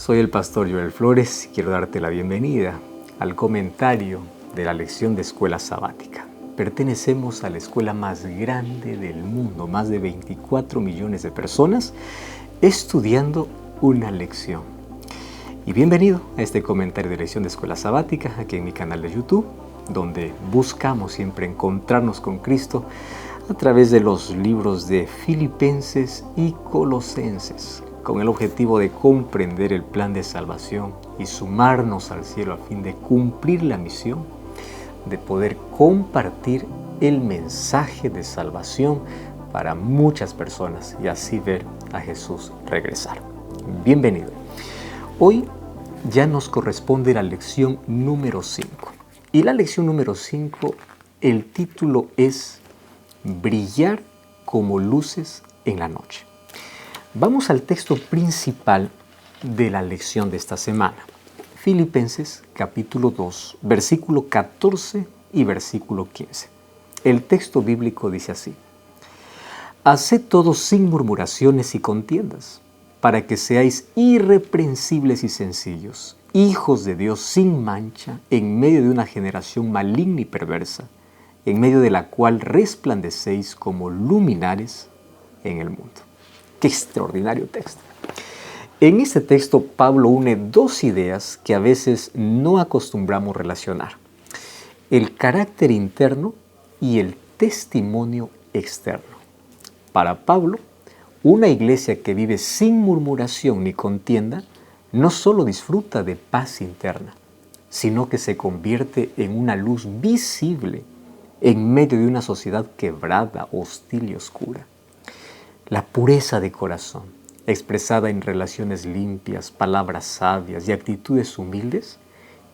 Soy el pastor Joel Flores y quiero darte la bienvenida al comentario de la lección de escuela sabática. Pertenecemos a la escuela más grande del mundo, más de 24 millones de personas estudiando una lección. Y bienvenido a este comentario de lección de escuela sabática aquí en mi canal de YouTube, donde buscamos siempre encontrarnos con Cristo a través de los libros de Filipenses y Colosenses, con el objetivo de comprender el plan de salvación y sumarnos al cielo a fin de cumplir la misión de poder compartir el mensaje de salvación para muchas personas y así ver a Jesús regresar. Bienvenido. Hoy ya nos corresponde la lección número 5. Y la lección número 5, el título es Brillar como luces en la noche. Vamos al texto principal de la lección de esta semana. Filipenses capítulo 2, versículo 14 y versículo 15. El texto bíblico dice así: Haced todo sin murmuraciones y contiendas, para que seáis irreprensibles y sencillos, hijos de Dios sin mancha, en medio de una generación maligna y perversa, en medio de la cual resplandecéis como luminares en el mundo. ¡Qué extraordinario texto! En este texto Pablo une dos ideas que a veces no acostumbramos relacionar: el carácter interno y el testimonio externo. Para Pablo, una iglesia que vive sin murmuración ni contienda no solo disfruta de paz interna, sino que se convierte en una luz visible en medio de una sociedad quebrada, hostil y oscura. La pureza de corazón, expresada en relaciones limpias, palabras sabias y actitudes humildes,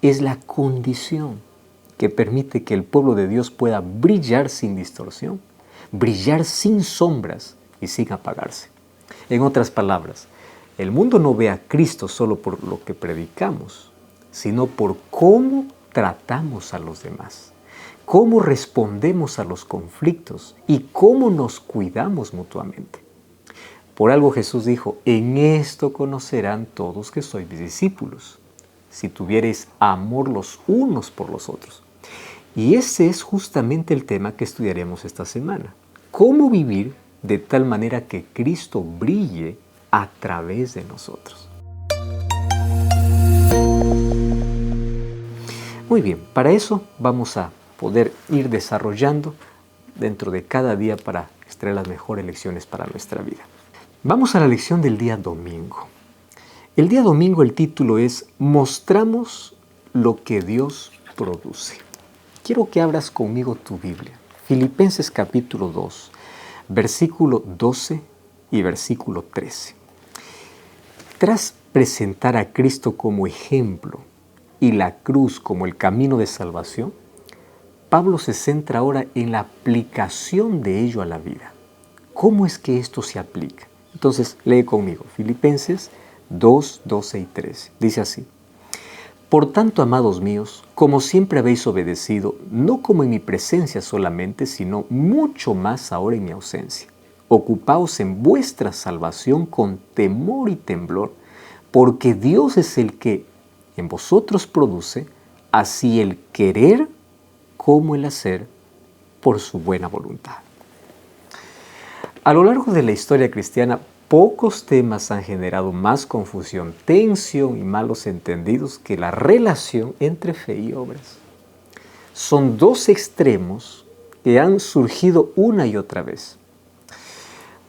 es la condición que permite que el pueblo de Dios pueda brillar sin distorsión, brillar sin sombras y sin apagarse. En otras palabras, el mundo no ve a Cristo solo por lo que predicamos, sino por cómo tratamos a los demás, cómo respondemos a los conflictos y cómo nos cuidamos mutuamente. Por algo Jesús dijo: en esto conocerán todos que sois mis discípulos, si tuviereis amor los unos por los otros. Y ese es justamente el tema que estudiaremos esta semana. Cómo vivir de tal manera que Cristo brille a través de nosotros. Muy bien, para eso vamos a poder ir desarrollando dentro de cada día para extraer las mejores lecciones para nuestra vida. Vamos a la lección del día domingo. El día domingo el título es Mostramos lo que Dios produce. Quiero que abras conmigo tu Biblia. Filipenses capítulo 2, versículo 12 y versículo 13. Tras presentar a Cristo como ejemplo y la cruz como el camino de salvación, Pablo se centra ahora en la aplicación de ello a la vida. ¿Cómo es que esto se aplica? Entonces, lee conmigo, Filipenses 2, 12 y 13. Dice así: Por tanto, amados míos, como siempre habéis obedecido, no como en mi presencia solamente, sino mucho más ahora en mi ausencia. Ocupaos en vuestra salvación con temor y temblor, porque Dios es el que en vosotros produce así el querer como el hacer por su buena voluntad. A lo largo de la historia cristiana, pocos temas han generado más confusión, tensión y malos entendidos que la relación entre fe y obras. Son dos extremos que han surgido una y otra vez.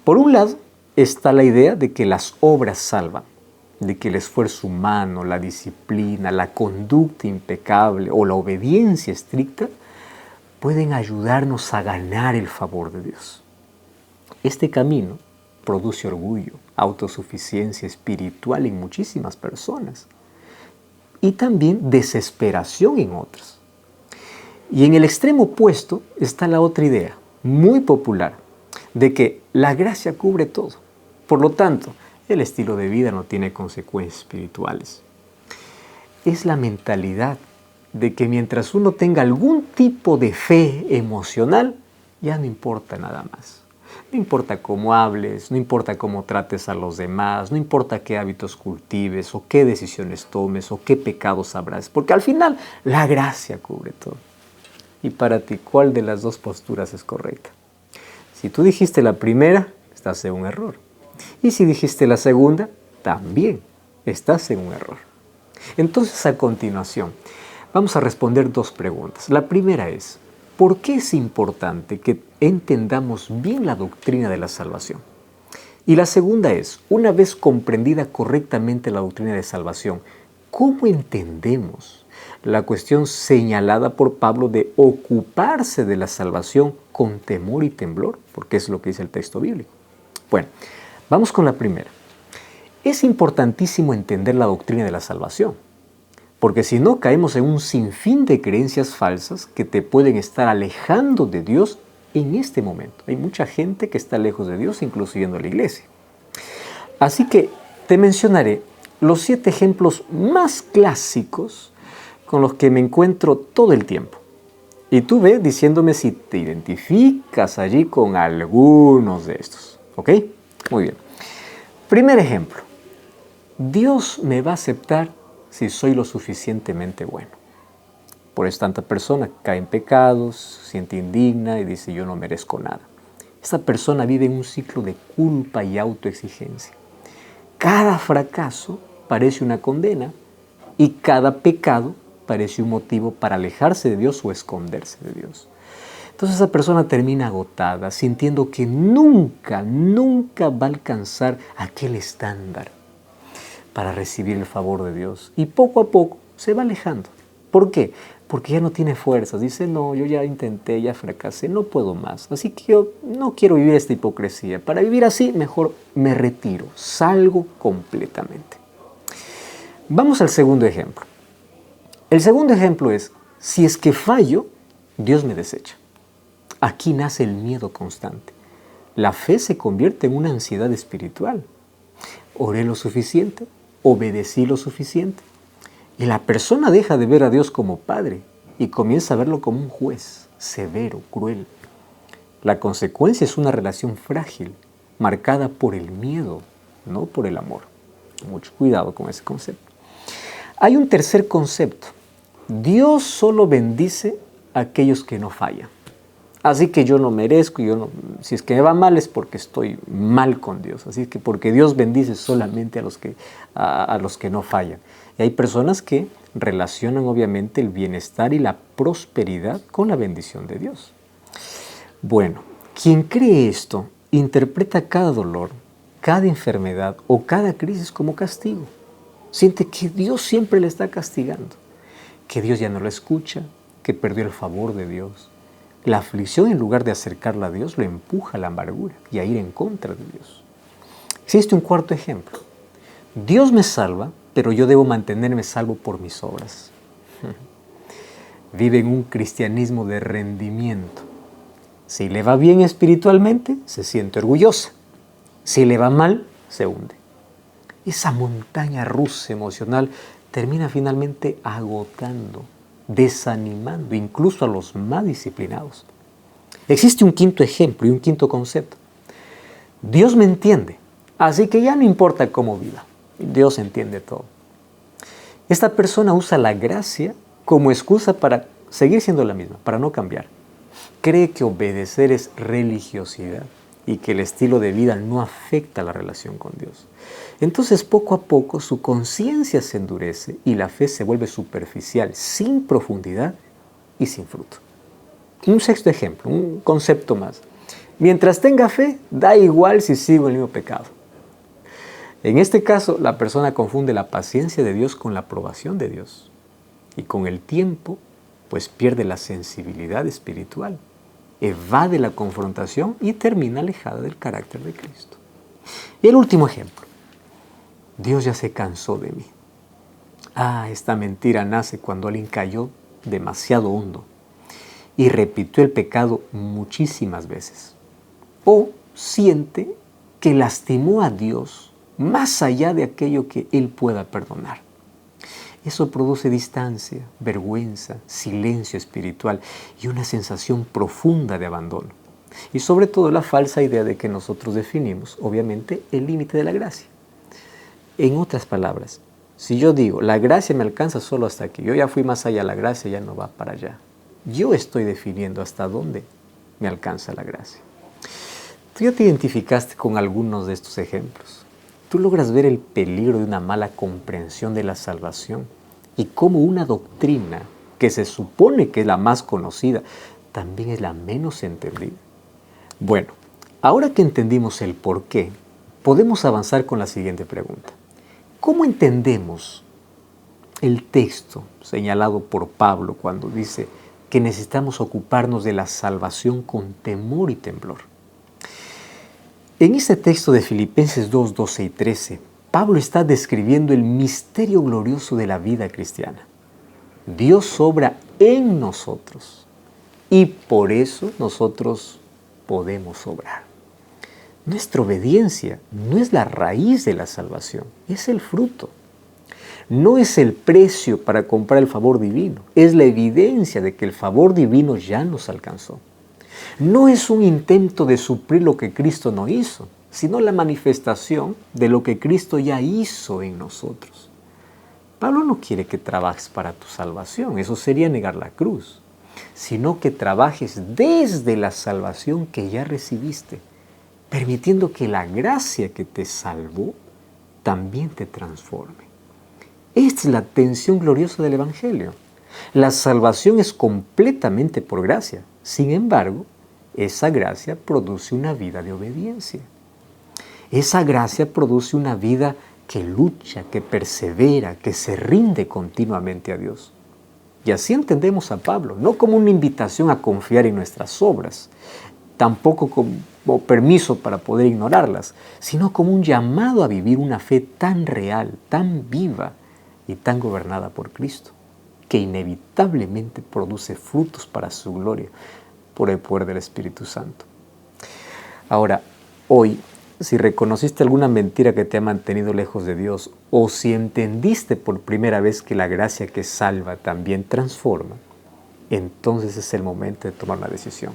Por un lado está la idea de que las obras salvan, de que el esfuerzo humano, la disciplina, la conducta impecable o la obediencia estricta pueden ayudarnos a ganar el favor de Dios. Este camino produce orgullo, autosuficiencia espiritual en muchísimas personas y también desesperación en otras. Y en el extremo opuesto está la otra idea, muy popular, de que la gracia cubre todo. Por lo tanto, el estilo de vida no tiene consecuencias espirituales. Es la mentalidad de que mientras uno tenga algún tipo de fe emocional, ya no importa nada más. No importa cómo hables, no importa cómo trates a los demás, no importa qué hábitos cultives o qué decisiones tomes o qué pecados sabrás, porque al final la gracia cubre todo. Y para ti, ¿cuál de las dos posturas es correcta? Si tú dijiste la primera, estás en un error. Y si dijiste la segunda, también estás en un error. Entonces, a continuación, vamos a responder dos preguntas. La primera es, ¿por qué es importante que entendamos bien la doctrina de la salvación? Y la segunda es, una vez comprendida correctamente la doctrina de salvación, ¿cómo entendemos la cuestión señalada por Pablo de ocuparse de la salvación con temor y temblor? Porque es lo que dice el texto bíblico. Bueno, vamos con la primera. Es importantísimo entender la doctrina de la salvación, porque si no caemos en un sinfín de creencias falsas que te pueden estar alejando de Dios en este momento. Hay mucha gente que está lejos de Dios, incluso yendo a la iglesia. Así que te mencionaré los 7 ejemplos más clásicos con los que me encuentro todo el tiempo. Y tú ve diciéndome si te identificas allí con algunos de estos. ¿Ok? Muy bien. Primer ejemplo. Dios me va a aceptar si soy lo suficientemente bueno. Por eso tanta persona cae en pecados, se siente indigna y dice yo no merezco nada. Esta persona vive en un ciclo de culpa y autoexigencia. Cada fracaso parece una condena y cada pecado parece un motivo para alejarse de Dios o esconderse de Dios. Entonces esa persona termina agotada, sintiendo que nunca va a alcanzar aquel estándar para recibir el favor de Dios. Y poco a poco se va alejando. ¿Por qué? Porque ya no tiene fuerzas. Dice, no, yo ya intenté, ya fracasé, no puedo más. Así que yo no quiero vivir esta hipocresía. Para vivir así, mejor me retiro, salgo completamente. Vamos al segundo ejemplo. El segundo ejemplo es, si es que fallo, Dios me desecha. Aquí nace el miedo constante. La fe se convierte en una ansiedad espiritual. Oré lo suficiente, obedecí lo suficiente. Y la persona deja de ver a Dios como Padre y comienza a verlo como un juez severo, cruel. La consecuencia es una relación frágil, marcada por el miedo, no por el amor. Mucho cuidado con ese concepto. Hay un tercer concepto. Dios solo bendice a aquellos que no fallan. Así que yo no merezco, si es que me va mal es porque estoy mal con Dios. Así que porque Dios bendice solamente a los que no fallan. Y hay personas que relacionan obviamente el bienestar y la prosperidad con la bendición de Dios. Bueno, quien cree esto interpreta cada dolor, cada enfermedad o cada crisis como castigo. Siente que Dios siempre le está castigando, que Dios ya no lo escucha, que perdió el favor de Dios. La aflicción, en lugar de acercarla a Dios, lo empuja a la amargura y a ir en contra de Dios. Existe un cuarto ejemplo. Dios me salva, pero yo debo mantenerme salvo por mis obras. Vive en un cristianismo de rendimiento. Si le va bien espiritualmente, se siente orgullosa. Si le va mal, se hunde. Esa montaña rusa emocional termina finalmente agotando, desanimando incluso a los más disciplinados. Existe un quinto ejemplo y un quinto concepto. Dios me entiende, así que ya no importa cómo viva. Dios entiende todo. Esta persona usa la gracia como excusa para seguir siendo la misma, para no cambiar. Cree que obedecer es religiosidad y que el estilo de vida no afecta la relación con Dios. Entonces, poco a poco, su conciencia se endurece y la fe se vuelve superficial, sin profundidad y sin fruto. Un sexto ejemplo, un concepto más. Mientras tenga fe, da igual si sigo el mismo pecado. En este caso, la persona confunde la paciencia de Dios con la aprobación de Dios. Y con el tiempo, pues pierde la sensibilidad espiritual, evade la confrontación y termina alejada del carácter de Cristo. Y el último ejemplo. Dios ya se cansó de mí. Esta mentira nace cuando alguien cayó demasiado hondo y repitió el pecado muchísimas veces. O siente que lastimó a Dios más allá de aquello que Él pueda perdonar. Eso produce distancia, vergüenza, silencio espiritual y una sensación profunda de abandono. Y sobre todo la falsa idea de que nosotros definimos, obviamente, el límite de la gracia. En otras palabras, si yo digo, la gracia me alcanza solo hasta aquí, yo ya fui más allá, la gracia ya no va para allá. Yo estoy definiendo hasta dónde me alcanza la gracia. Tú ya te identificaste con algunos de estos ejemplos. Tú logras ver el peligro de una mala comprensión de la salvación y cómo una doctrina que se supone que es la más conocida, también es la menos entendida. Bueno, ahora que entendimos el por qué, podemos avanzar con la siguiente pregunta. ¿Cómo entendemos el texto señalado por Pablo cuando dice que necesitamos ocuparnos de la salvación con temor y temblor? En este texto de Filipenses 2, 12 y 13, Pablo está describiendo el misterio glorioso de la vida cristiana. Dios obra en nosotros y por eso nosotros podemos obrar. Nuestra obediencia no es la raíz de la salvación, es el fruto. No es el precio para comprar el favor divino, es la evidencia de que el favor divino ya nos alcanzó. No es un intento de suplir lo que Cristo no hizo, sino la manifestación de lo que Cristo ya hizo en nosotros. Pablo no quiere que trabajes para tu salvación, eso sería negar la cruz, sino que trabajes desde la salvación que ya recibiste, permitiendo que la gracia que te salvó también te transforme. Esta es la tensión gloriosa del Evangelio. La salvación es completamente por gracia. Sin embargo, esa gracia produce una vida de obediencia. Esa gracia produce una vida que lucha, que persevera, que se rinde continuamente a Dios. Y así entendemos a Pablo, no como una invitación a confiar en nuestras obras, tampoco como permiso para poder ignorarlas, sino como un llamado a vivir una fe tan real, tan viva y tan gobernada por Cristo, que inevitablemente produce frutos para su gloria por el poder del Espíritu Santo. Ahora, hoy, si reconociste alguna mentira que te ha mantenido lejos de Dios, o si entendiste por primera vez que la gracia que salva también transforma, entonces es el momento de tomar una decisión.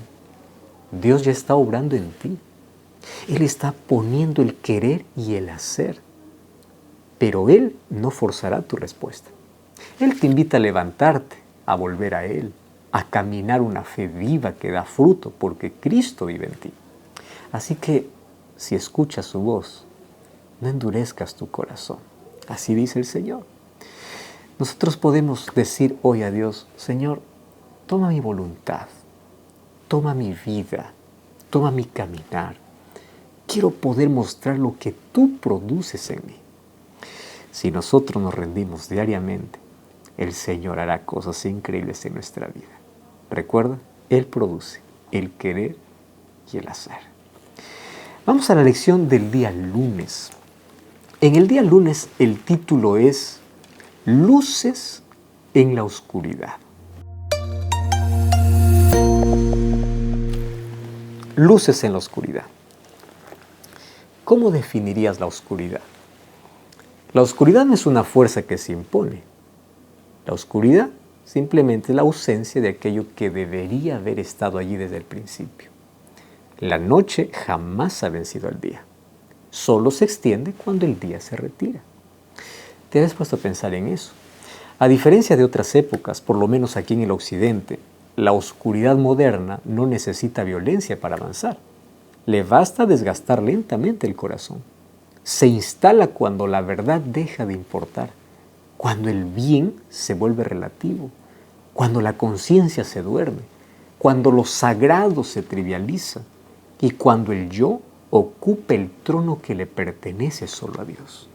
Dios ya está obrando en ti. Él está poniendo el querer y el hacer. Pero Él no forzará tu respuesta. Él te invita a levantarte, a volver a Él, a caminar una fe viva que da fruto, porque Cristo vive en ti. Así que, si escuchas su voz, no endurezcas tu corazón. Así dice el Señor. Nosotros podemos decir hoy a Dios, Señor, toma mi voluntad, toma mi vida, toma mi caminar. Quiero poder mostrar lo que tú produces en mí. Si nosotros nos rendimos diariamente, el Señor hará cosas increíbles en nuestra vida. Recuerda, Él produce el querer y el hacer. Vamos a la lección del día lunes. En el día lunes el título es Luces en la oscuridad. Luces en la oscuridad. ¿Cómo definirías la oscuridad? La oscuridad no es una fuerza que se impone. La oscuridad simplemente es la ausencia de aquello que debería haber estado allí desde el principio. La noche jamás ha vencido al día. Solo se extiende cuando el día se retira. ¿Te has puesto a pensar en eso? A diferencia de otras épocas, por lo menos aquí en el occidente, la oscuridad moderna no necesita violencia para avanzar. Le basta desgastar lentamente el corazón. Se instala cuando la verdad deja de importar, cuando el bien se vuelve relativo, cuando la conciencia se duerme, cuando lo sagrado se trivializa y cuando el yo ocupa el trono que le pertenece solo a Dios.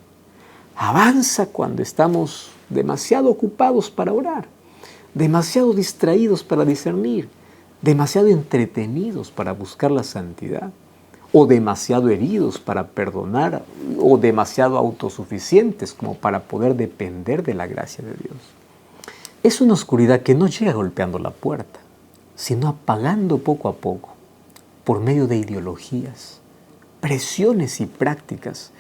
Avanza cuando estamos demasiado ocupados para orar, demasiado distraídos para discernir, demasiado entretenidos para buscar la santidad, o demasiado heridos para perdonar, o demasiado autosuficientes como para poder depender de la gracia de Dios. Es una oscuridad que no llega golpeando la puerta, sino apagando poco a poco, por medio de ideologías, presiones y prácticas,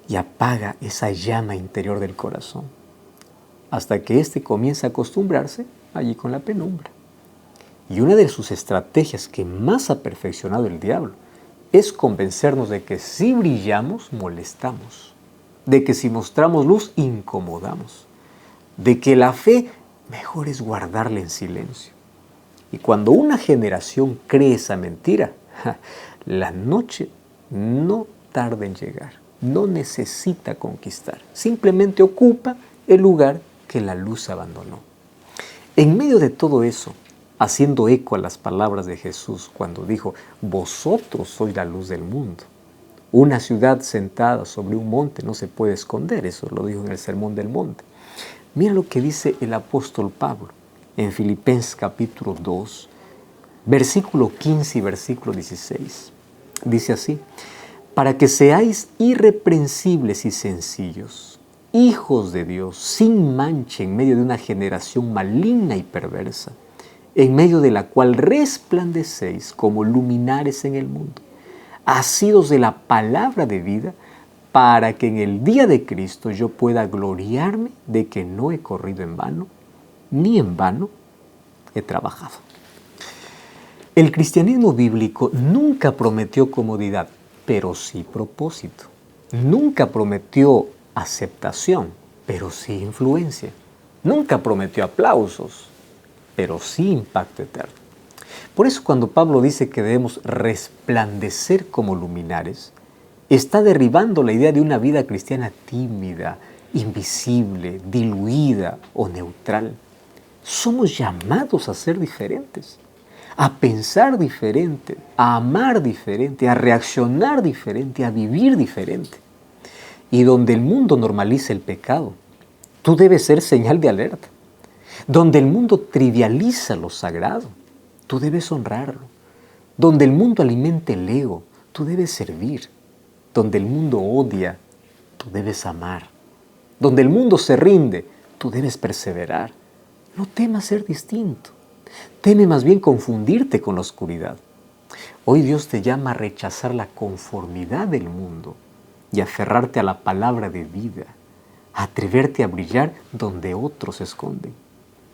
y apaga esa llama interior del corazón, hasta que éste comienza a acostumbrarse allí con la penumbra. Y una de sus estrategias que más ha perfeccionado el diablo es convencernos de que si brillamos, molestamos, de que si mostramos luz, incomodamos, de que la fe mejor es guardarla en silencio. Y cuando una generación cree esa mentira, la noche no tarda en llegar, no necesita conquistar, simplemente ocupa el lugar que la luz abandonó. En medio de todo eso, haciendo eco a las palabras de Jesús cuando dijo, vosotros sois la luz del mundo. Una ciudad sentada sobre un monte no se puede esconder, eso lo dijo en el Sermón del Monte. Mira lo que dice el apóstol Pablo en Filipenses capítulo 2, versículo 15 y versículo 16. Dice así, para que seáis irreprensibles y sencillos, hijos de Dios, sin mancha en medio de una generación maligna y perversa, en medio de la cual resplandecéis como luminares en el mundo, asidos de la palabra de vida, para que en el día de Cristo yo pueda gloriarme de que no he corrido en vano, ni en vano he trabajado. El cristianismo bíblico nunca prometió comodidad, pero sí propósito. Nunca prometió aceptación, pero sí influencia. Nunca prometió aplausos, pero sí impacto eterno. Por eso cuando Pablo dice que debemos resplandecer como luminares, está derribando la idea de una vida cristiana tímida, invisible, diluida o neutral. Somos llamados a ser diferentes, a pensar diferente, a amar diferente, a reaccionar diferente, a vivir diferente. Y donde el mundo normaliza el pecado, tú debes ser señal de alerta. Donde el mundo trivializa lo sagrado, tú debes honrarlo. Donde el mundo alimenta el ego, tú debes servir. Donde el mundo odia, tú debes amar. Donde el mundo se rinde, tú debes perseverar. No temas ser distinto. Teme más bien confundirte con la oscuridad. Hoy Dios te llama a rechazar la conformidad del mundo y aferrarte a la palabra de vida, a atreverte a brillar donde otros se esconden.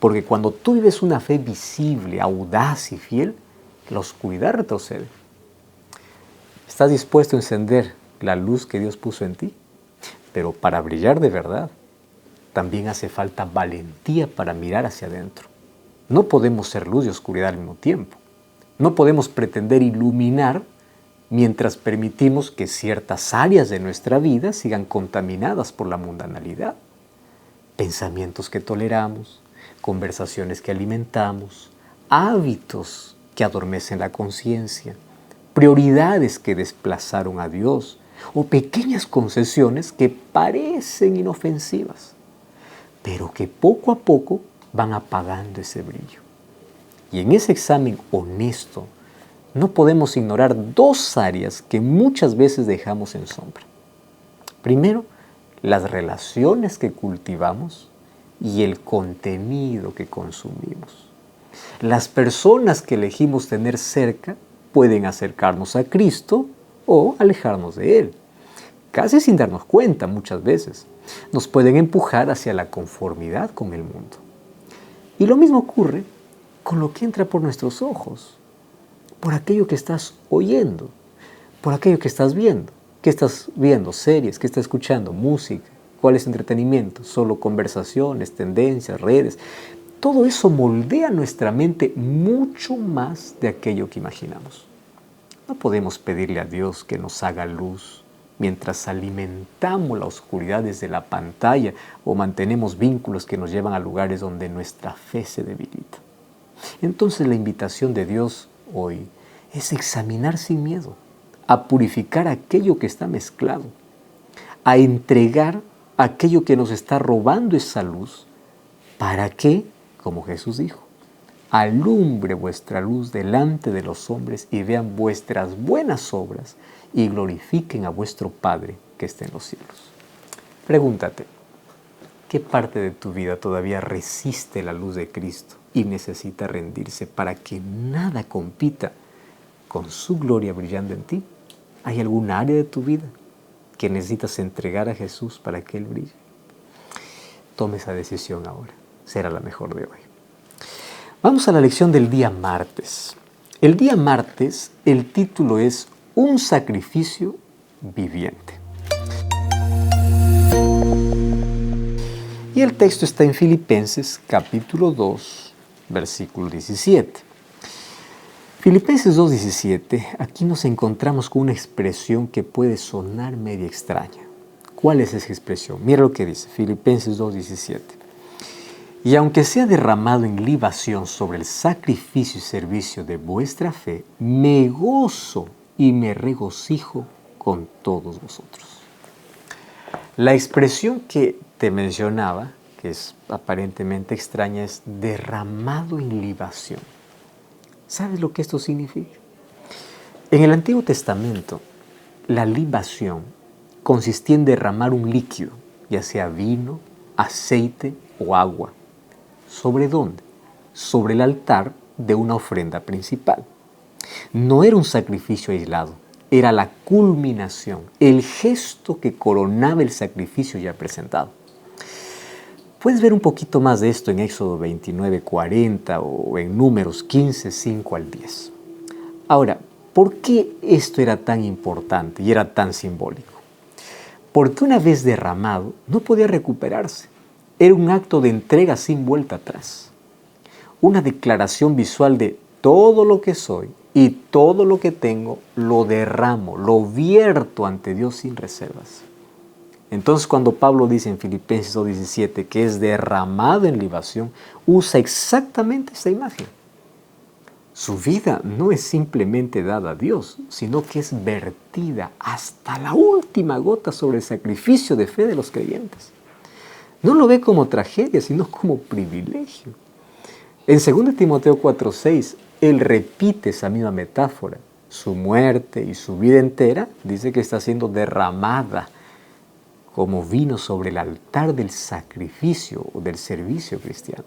Porque cuando tú vives una fe visible, audaz y fiel, la oscuridad retrocede. ¿Estás dispuesto a encender la luz que Dios puso en ti? Pero para brillar de verdad, también hace falta valentía para mirar hacia adentro. No podemos ser luz y oscuridad al mismo tiempo. No podemos pretender iluminar mientras permitimos que ciertas áreas de nuestra vida sigan contaminadas por la mundanalidad. Pensamientos que toleramos, conversaciones que alimentamos, hábitos que adormecen la conciencia, prioridades que desplazaron a Dios o pequeñas concesiones que parecen inofensivas, pero que poco a poco van apagando ese brillo. Y en ese examen honesto no podemos ignorar dos áreas que muchas veces dejamos en sombra. Primero, las relaciones que cultivamos y el contenido que consumimos. Las personas que elegimos tener cerca pueden acercarnos a Cristo o alejarnos de Él, casi sin darnos cuenta muchas veces. Nos pueden empujar hacia la conformidad con el mundo. Y lo mismo ocurre con lo que entra por nuestros ojos, por aquello que estás oyendo, por aquello que estás viendo. ¿Qué estás viendo? Series, ¿qué estás escuchando? Música, ¿cuál es entretenimiento? Solo conversaciones, tendencias, redes. Todo eso moldea nuestra mente mucho más de aquello que imaginamos. No podemos pedirle a Dios que nos haga luz mientras alimentamos la oscuridad desde la pantalla o mantenemos vínculos que nos llevan a lugares donde nuestra fe se debilita. Entonces la invitación de Dios hoy es examinar sin miedo, a purificar aquello que está mezclado, a entregar aquello que nos está robando esa luz, para que, como Jesús dijo, alumbre vuestra luz delante de los hombres y vean vuestras buenas obras y glorifiquen a vuestro Padre que está en los cielos. Pregúntate, ¿qué parte de tu vida todavía resiste la luz de Cristo y necesita rendirse para que nada compita con su gloria brillando en ti? ¿Hay algún área de tu vida que necesitas entregar a Jesús para que Él brille? Tome esa decisión ahora. Será la mejor de hoy. Vamos a la lección del día martes. El día martes, el título es Un sacrificio viviente. Y el texto está en Filipenses capítulo 2, versículo 17. Filipenses 2:17, aquí nos encontramos con una expresión que puede sonar media extraña. ¿Cuál es esa expresión? Mira lo que dice Filipenses 2:17. Y aunque sea derramado en libación sobre el sacrificio y servicio de vuestra fe, me gozo y me regocijo con todos vosotros. La expresión que te mencionaba, que es aparentemente extraña, es derramado en libación. ¿Sabes lo que esto significa? En el Antiguo Testamento, la libación consistía en derramar un líquido, ya sea vino, aceite o agua. ¿Sobre dónde? Sobre el altar de una ofrenda principal. No era un sacrificio aislado, era la culminación, el gesto que coronaba el sacrificio ya presentado. Puedes ver un poquito más de esto en Éxodo 29:40 o en Números 15, 5 al 10. Ahora, ¿por qué esto era tan importante y era tan simbólico? Porque una vez derramado, no podía recuperarse. Era un acto de entrega sin vuelta atrás. Una declaración visual de todo lo que soy y todo lo que tengo, lo derramo, lo vierto ante Dios sin reservas. Entonces, cuando Pablo dice en Filipenses 2:17 que es derramado en libación, usa exactamente esta imagen. Su vida no es simplemente dada a Dios, sino que es vertida hasta la última gota sobre el sacrificio de fe de los creyentes. No lo ve como tragedia, sino como privilegio. En 2 Timoteo 4:6, él repite esa misma metáfora. Su muerte y su vida entera, dice que está siendo derramada como vino sobre el altar del sacrificio o del servicio cristiano.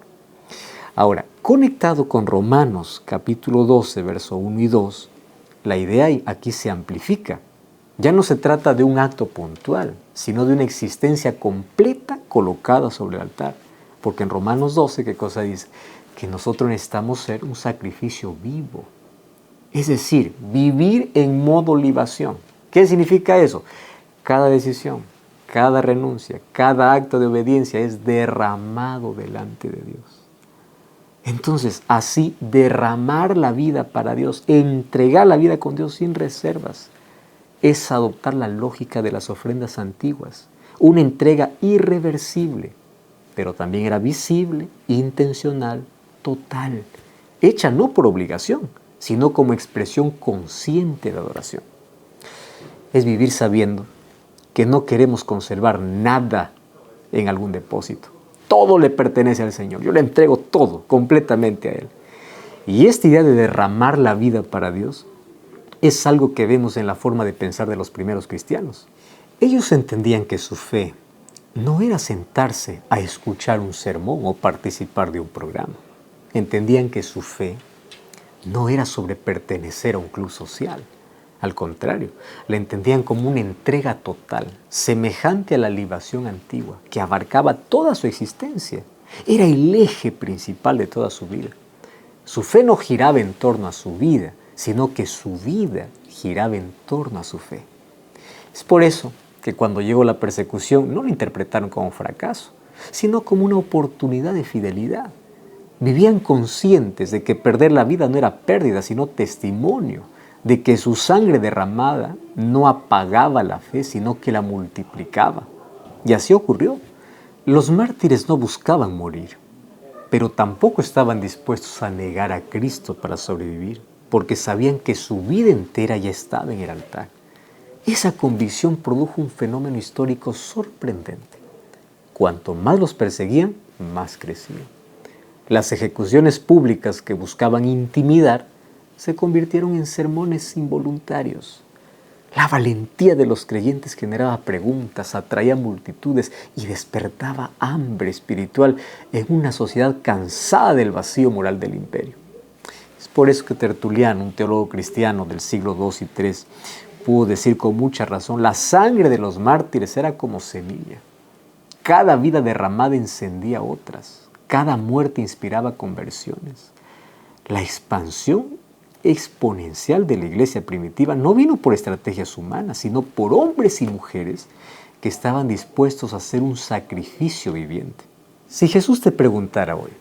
Ahora, conectado con Romanos capítulo 12, verso 1 y 2, la idea aquí se amplifica. Ya no se trata de un acto puntual, sino de una existencia completa colocada sobre el altar. Porque en Romanos 12, ¿qué cosa dice? Que nosotros necesitamos ser un sacrificio vivo. Es decir, vivir en modo libación. ¿Qué significa eso? Cada decisión, cada renuncia, cada acto de obediencia es derramado delante de Dios. Entonces, así, derramar la vida para Dios, entregar la vida con Dios sin reservas, es adoptar la lógica de las ofrendas antiguas, una entrega irreversible, pero también era visible, intencional, total, hecha no por obligación, sino como expresión consciente de adoración. Es vivir sabiendo que no queremos conservar nada en algún depósito. Todo le pertenece al Señor. Yo le entrego todo, completamente a Él. Y esta idea de derramar la vida para Dios es algo que vemos en la forma de pensar de los primeros cristianos. Ellos entendían que su fe no era sentarse a escuchar un sermón o participar de un programa. Entendían que su fe no era sobre pertenecer a un club social. Al contrario, la entendían como una entrega total, semejante a la libación antigua, que abarcaba toda su existencia. Era el eje principal de toda su vida. Su fe no giraba en torno a su vida, sino que su vida giraba en torno a su fe. Es por eso que cuando llegó la persecución no lo interpretaron como fracaso, sino como una oportunidad de fidelidad. Vivían conscientes de que perder la vida no era pérdida, sino testimonio, de que su sangre derramada no apagaba la fe, sino que la multiplicaba. Y así ocurrió. Los mártires no buscaban morir, pero tampoco estaban dispuestos a negar a Cristo para sobrevivir, porque sabían que su vida entera ya estaba en el altar. Esa convicción produjo un fenómeno histórico sorprendente. Cuanto más los perseguían, más crecían. Las ejecuciones públicas que buscaban intimidar se convirtieron en sermones involuntarios. La valentía de los creyentes generaba preguntas, atraía multitudes y despertaba hambre espiritual en una sociedad cansada del vacío moral del imperio. Es por eso que Tertuliano, un teólogo cristiano del siglo II y III, pudo decir con mucha razón: la sangre de los mártires era como semilla. Cada vida derramada encendía otras. Cada muerte inspiraba conversiones. La expansión exponencial de la iglesia primitiva no vino por estrategias humanas, sino por hombres y mujeres que estaban dispuestos a hacer un sacrificio viviente. Si Jesús te preguntara hoy,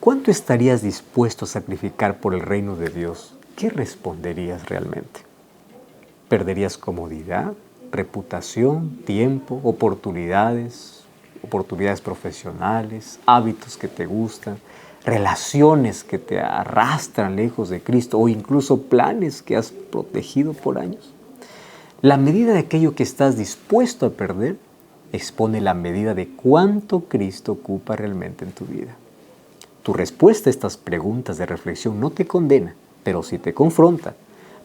¿cuánto estarías dispuesto a sacrificar por el reino de Dios? ¿Qué responderías realmente? ¿Perderías comodidad, reputación, tiempo, oportunidades profesionales, hábitos que te gustan, relaciones que te arrastran lejos de Cristo o incluso planes que has protegido por años? La medida de aquello que estás dispuesto a perder expone la medida de cuánto Cristo ocupa realmente en tu vida. Tu respuesta a estas preguntas de reflexión no te condena, pero sí te confronta,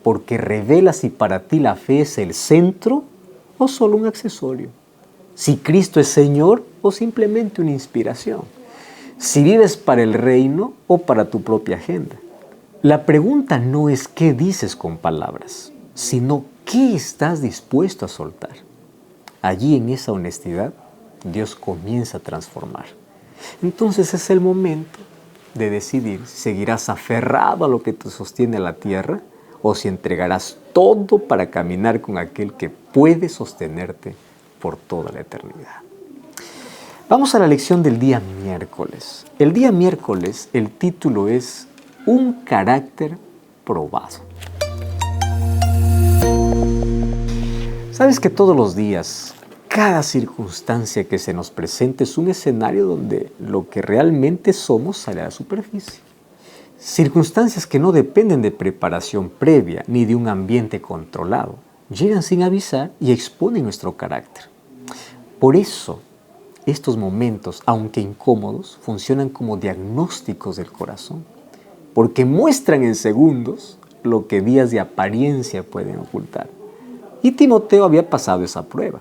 porque revela si para ti la fe es el centro o solo un accesorio, si Cristo es Señor o simplemente una inspiración, si vives para el reino o para tu propia agenda. La pregunta no es qué dices con palabras, sino qué estás dispuesto a soltar. Allí, en esa honestidad, Dios comienza a transformar. Entonces es el momento de decidir si seguirás aferrado a lo que te sostiene a la tierra o si entregarás todo para caminar con aquel que puede sostenerte por toda la eternidad. Vamos a la lección del día miércoles. El día miércoles, el título es Un carácter probado. Sabes que todos los días, cada circunstancia que se nos presente es un escenario donde lo que realmente somos sale a la superficie. Circunstancias que no dependen de preparación previa ni de un ambiente controlado, llegan sin avisar y exponen nuestro carácter. Por eso, estos momentos, aunque incómodos, funcionan como diagnósticos del corazón, porque muestran en segundos lo que días de apariencia pueden ocultar. Y Timoteo había pasado esa prueba.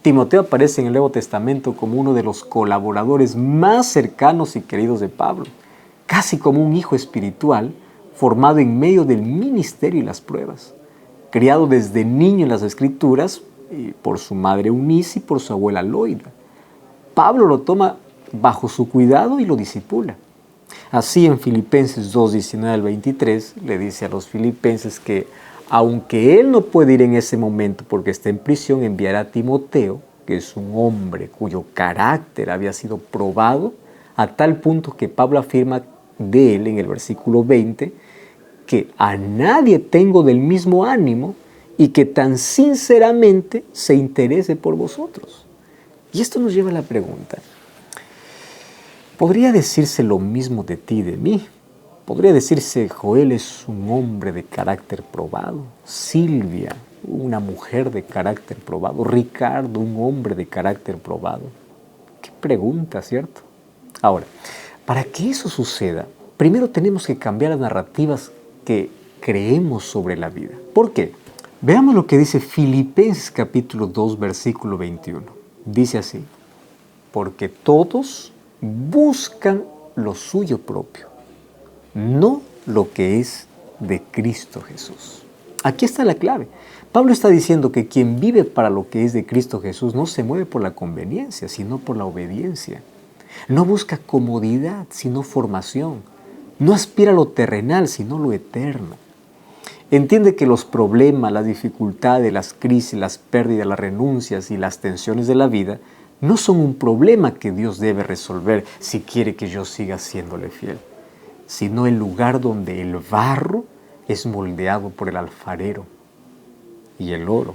Timoteo aparece en el Nuevo Testamento como uno de los colaboradores más cercanos y queridos de Pablo, casi como un hijo espiritual formado en medio del ministerio y las pruebas, criado desde niño en las Escrituras por su madre Eunice y por su abuela Loida. Pablo lo toma bajo su cuidado y lo discipula. Así en Filipenses 2, 19 al 23, le dice a los filipenses que aunque él no puede ir en ese momento porque está en prisión, enviará a Timoteo, que es un hombre cuyo carácter había sido probado, a tal punto que Pablo afirma de él en el versículo 20, que a nadie tengo del mismo ánimo y que tan sinceramente se interese por vosotros. Y esto nos lleva a la pregunta, ¿podría decirse lo mismo de ti y de mí? Podría decirse, Joel es un hombre de carácter probado, Silvia, una mujer de carácter probado, Ricardo, un hombre de carácter probado. Qué pregunta, ¿cierto? Ahora, para que eso suceda, primero tenemos que cambiar las narrativas que creemos sobre la vida. ¿Por qué? Veamos lo que dice Filipenses capítulo 2, versículo 21. Dice así, porque todos buscan lo suyo propio, no lo que es de Cristo Jesús. Aquí está la clave. Pablo está diciendo que quien vive para lo que es de Cristo Jesús no se mueve por la conveniencia, sino por la obediencia. No busca comodidad, sino formación. No aspira a lo terrenal, sino lo eterno. Entiende que los problemas, las dificultades, las crisis, las pérdidas, las renuncias y las tensiones de la vida no son un problema que Dios debe resolver si quiere que yo siga siéndole fiel, sino el lugar donde el barro es moldeado por el alfarero y el oro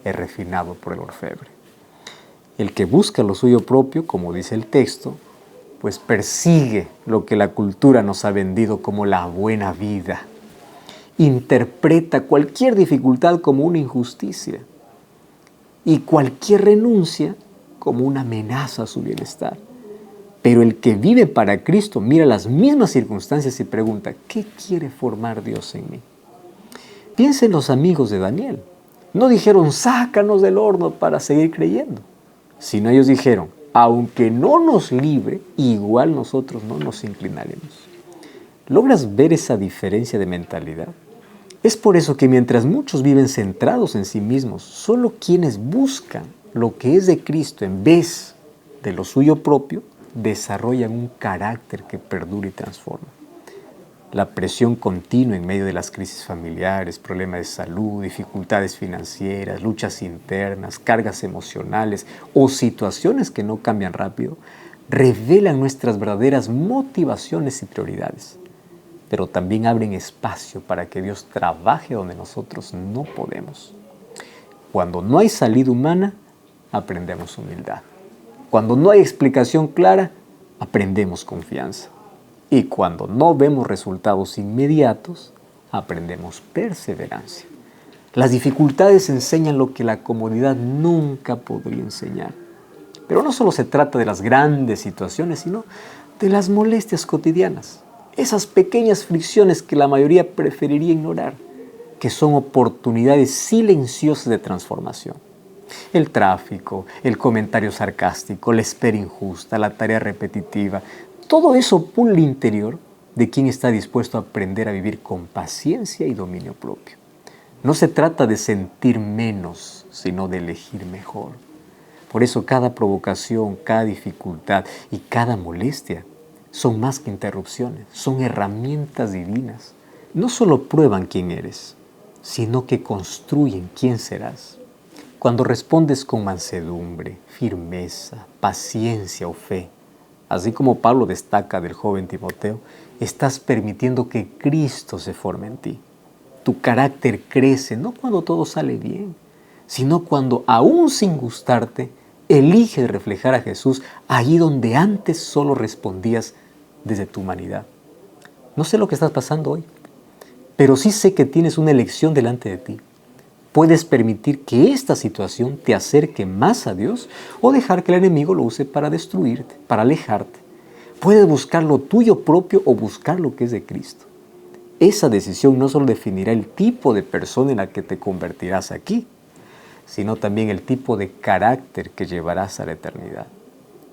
es refinado por el orfebre. El que busca lo suyo propio, como dice el texto, pues persigue lo que la cultura nos ha vendido como la buena vida. Interpreta cualquier dificultad como una injusticia y cualquier renuncia como una amenaza a su bienestar. Pero el que vive para Cristo mira las mismas circunstancias y pregunta, ¿qué quiere formar Dios en mí? Piensa en los amigos de Daniel. No dijeron, sácanos del horno para seguir creyendo, sino ellos dijeron, aunque no nos libre, igual nosotros no nos inclinaremos. ¿Logras ver esa diferencia de mentalidad? Es por eso que mientras muchos viven centrados en sí mismos, solo quienes buscan lo que es de Cristo en vez de lo suyo propio, desarrollan un carácter que perdura y transforma. La presión continua en medio de las crisis familiares, problemas de salud, dificultades financieras, luchas internas, cargas emocionales o situaciones que no cambian rápido, revelan nuestras verdaderas motivaciones y prioridades, pero también abren espacio para que Dios trabaje donde nosotros no podemos. Cuando no hay salida humana, aprendemos humildad. Cuando no hay explicación clara, aprendemos confianza. Y cuando no vemos resultados inmediatos, aprendemos perseverancia. Las dificultades enseñan lo que la comodidad nunca podría enseñar. Pero no solo se trata de las grandes situaciones, sino de las molestias cotidianas. Esas pequeñas fricciones que la mayoría preferiría ignorar, que son oportunidades silenciosas de transformación. El tráfico, el comentario sarcástico, la espera injusta, la tarea repetitiva, todo eso pone el interior de quien está dispuesto a aprender a vivir con paciencia y dominio propio. No se trata de sentir menos, sino de elegir mejor. Por eso cada provocación, cada dificultad y cada molestia son más que interrupciones, son herramientas divinas. No solo prueban quién eres, sino que construyen quién serás. Cuando respondes con mansedumbre, firmeza, paciencia o fe, así como Pablo destaca del joven Timoteo, estás permitiendo que Cristo se forme en ti. Tu carácter crece no cuando todo sale bien, sino cuando, aún sin gustarte, eliges reflejar a Jesús allí donde antes solo respondías desde tu humanidad. No sé lo que estás pasando hoy, pero sí sé que tienes una elección delante de ti. Puedes permitir que esta situación te acerque más a Dios o dejar que el enemigo lo use para destruirte, para alejarte. Puedes buscar lo tuyo propio o buscar lo que es de Cristo. Esa decisión no solo definirá el tipo de persona en la que te convertirás aquí, sino también el tipo de carácter que llevarás a la eternidad.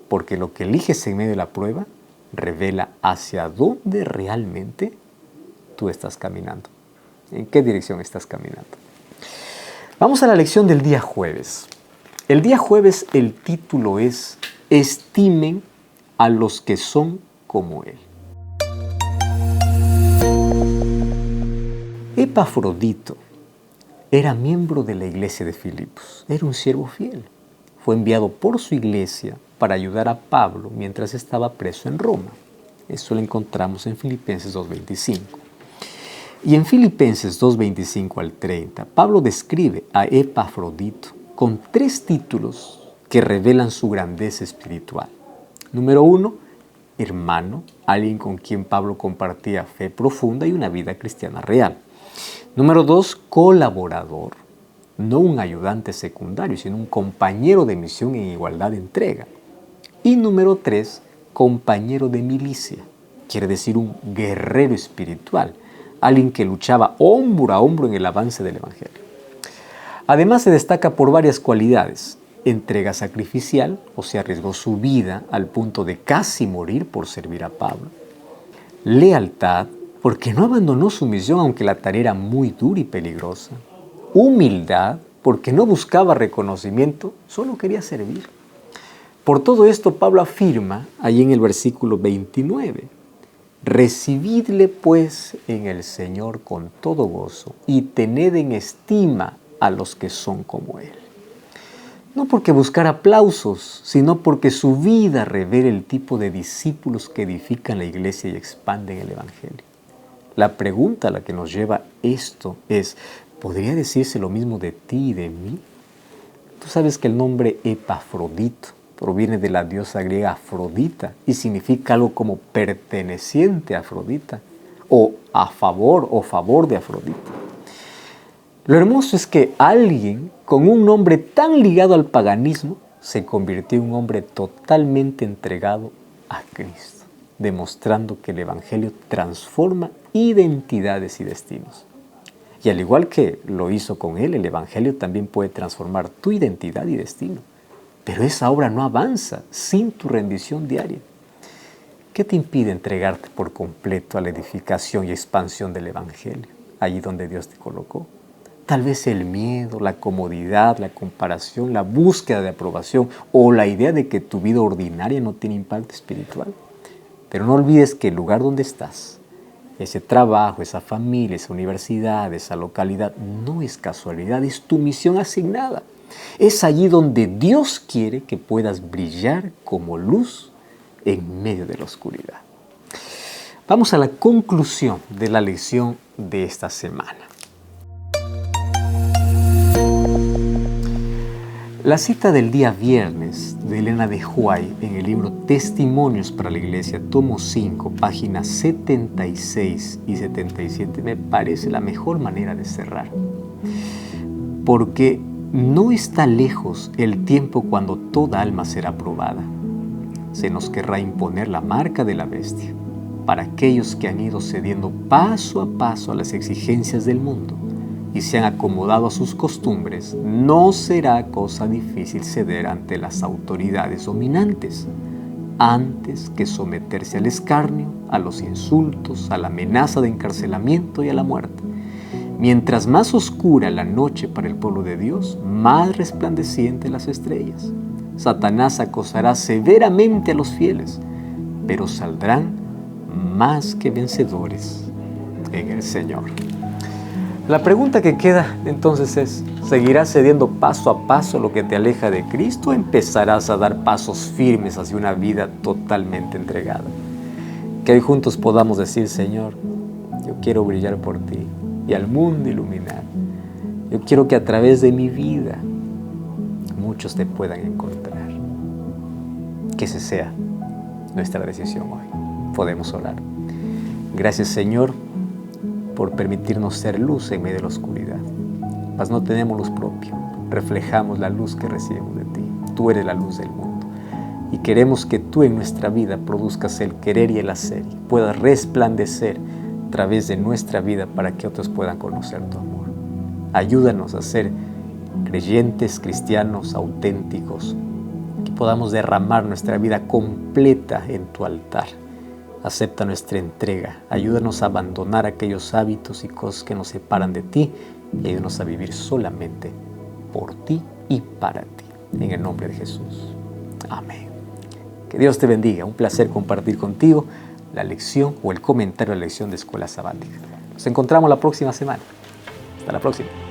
Porque lo que eliges en medio de la prueba revela hacia dónde realmente tú estás caminando. ¿En qué dirección estás caminando? Vamos a la lección del día jueves. El día jueves el título es Estimen a los que son como Él. Epafrodito era miembro de la iglesia de Filipos. Era un siervo fiel. Fue enviado por su iglesia para ayudar a Pablo mientras estaba preso en Roma. Eso lo encontramos en Filipenses 2:25. Y en Filipenses 2:25 al 30, Pablo describe a Epafrodito con 3 títulos que revelan su grandeza espiritual. Número 1, hermano, alguien con quien Pablo compartía fe profunda y una vida cristiana real. Número 2, colaborador, no un ayudante secundario, sino un compañero de misión en igualdad de entrega. Y número 3, compañero de milicia, quiere decir un guerrero espiritual, alguien que luchaba hombro a hombro en el avance del Evangelio. Además se destaca por varias cualidades: entrega sacrificial, o sea, arriesgó su vida al punto de casi morir por servir a Pablo. Lealtad, porque no abandonó su misión aunque la tarea era muy dura y peligrosa. Humildad, porque no buscaba reconocimiento, solo quería servir. Por todo esto Pablo afirma ahí en el versículo 29, recibidle pues en el Señor con todo gozo y tened en estima a los que son como Él. No porque buscar aplausos, sino porque su vida revela el tipo de discípulos que edifican la iglesia y expanden el Evangelio. La pregunta a la que nos lleva esto es, ¿podría decirse lo mismo de ti y de mí? Tú sabes que el nombre Epafrodito proviene de la diosa griega Afrodita y significa algo como perteneciente a Afrodita o a favor o favor de Afrodita. Lo hermoso es que alguien con un nombre tan ligado al paganismo se convirtió en un hombre totalmente entregado a Cristo, demostrando que el Evangelio transforma identidades y destinos. Y al igual que lo hizo con él, el Evangelio también puede transformar tu identidad y destino. Pero esa obra no avanza sin tu rendición diaria. ¿Qué te impide entregarte por completo a la edificación y expansión del Evangelio, allí donde Dios te colocó? Tal vez el miedo, la comodidad, la comparación, la búsqueda de aprobación o la idea de que tu vida ordinaria no tiene impacto espiritual. Pero no olvides que el lugar donde estás Ese trabajo, esa familia, esa universidad, esa localidad, no es casualidad, es tu misión asignada. Es allí donde Dios quiere que puedas brillar como luz en medio de la oscuridad. Vamos a la conclusión de la lección de esta semana. La cita del día viernes de Elena de White en el libro Testimonios para la Iglesia, tomo 5, páginas 76 y 77, me parece la mejor manera de cerrar. Porque no está lejos el tiempo cuando toda alma será probada. Se nos querrá imponer la marca de la bestia. Para aquellos que han ido cediendo paso a paso a las exigencias del mundo y se han acomodado a sus costumbres, no será cosa difícil ceder ante las autoridades dominantes, antes que someterse al escarnio, a los insultos, a la amenaza de encarcelamiento y a la muerte. Mientras más oscura la noche para el pueblo de Dios, más resplandecientes las estrellas. Satanás acosará severamente a los fieles, pero saldrán más que vencedores en el Señor. La pregunta que queda entonces es, ¿seguirás cediendo paso a paso lo que te aleja de Cristo o empezarás a dar pasos firmes hacia una vida totalmente entregada? Que hoy juntos podamos decir, Señor, yo quiero brillar por ti y al mundo iluminar. Yo quiero que a través de mi vida muchos te puedan encontrar. Que esa sea nuestra decisión hoy. Podemos orar. Gracias, Señor, por permitirnos ser luz en medio de la oscuridad. Mas no tenemos luz propia, reflejamos la luz que recibimos de ti. Tú eres la luz del mundo y queremos que tú en nuestra vida produzcas el querer y el hacer y puedas resplandecer a través de nuestra vida para que otros puedan conocer tu amor. Ayúdanos a ser creyentes, cristianos, auténticos, que podamos derramar nuestra vida completa en tu altar. Acepta nuestra entrega, ayúdanos a abandonar aquellos hábitos y cosas que nos separan de ti y ayúdanos a vivir solamente por ti y para ti. En el nombre de Jesús. Amén. Que Dios te bendiga. Un placer compartir contigo la lección o el comentario de la lección de Escuela Sabática. Nos encontramos la próxima semana. Hasta la próxima.